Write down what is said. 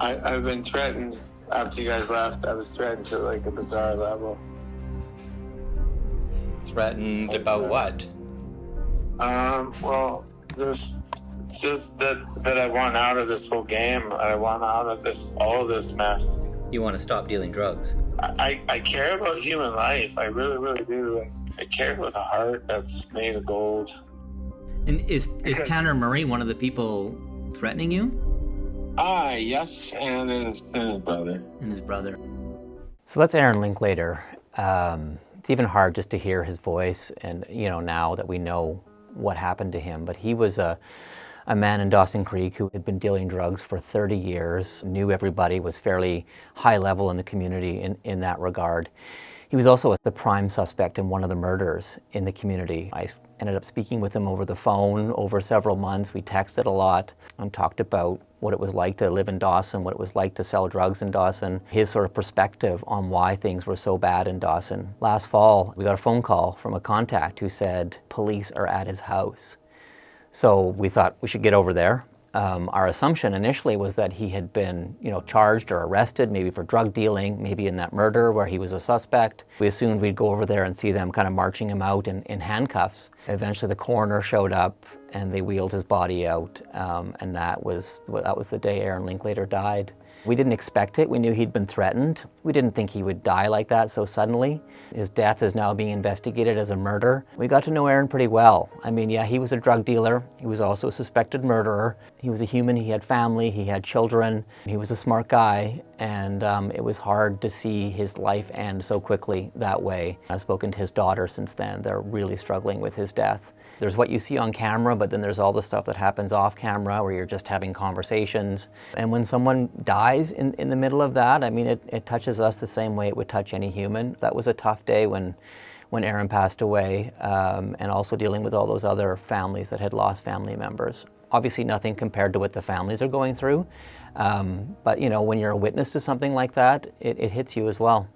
I've been threatened after you guys left. I was threatened to like a bizarre level. Threatened about what? Well, there's just that I want out of this whole game. I want out of all of this mess. You want to stop dealing drugs? I care about human life. I really, really do. I care with a heart that's made of gold. And is Tanner Murray one of the people threatening you? Yes, and his brother. And his brother. So that's Aaron Linklater. It's even hard just to hear his voice, and now that we know what happened to him. But he was a man in Dawson Creek who had been dealing drugs for 30 years, knew everybody, was fairly high level in the community in that regard. He was also the prime suspect in one of the murders in the community. I ended up speaking with him over the phone over several months. We texted a lot and talked about what it was like to live in Dawson, what it was like to sell drugs in Dawson, his sort of perspective on why things were so bad in Dawson. Last fall, we got a phone call from a contact who said police are at his house. So we thought we should get over there. Our assumption initially was that he had been, charged or arrested, maybe for drug dealing, maybe in that murder where he was a suspect. We assumed we'd go over there and see them kind of marching him out in handcuffs. Eventually the coroner showed up and they wheeled his body out, and that was the day Aaron Linklater died. We didn't expect it. We knew he'd been threatened. We didn't think he would die like that so suddenly. His death is now being investigated as a murder. We got to know Aaron pretty well. I mean, yeah, he was a drug dealer. He was also a suspected murderer. He was a human. He had family. He had children. He was a smart guy, and it was hard to see his life end so quickly that way. I've spoken to his daughter since then. They're really struggling with his death. There's what you see on camera, but then there's all the stuff that happens off camera where you're just having conversations. And when someone dies in the middle of that, I mean, it touches us the same way it would touch any human. That was a tough day when Aaron passed away, and also dealing with all those other families that had lost family members. Obviously nothing compared to what the families are going through, but when you're a witness to something like that, it hits you as well.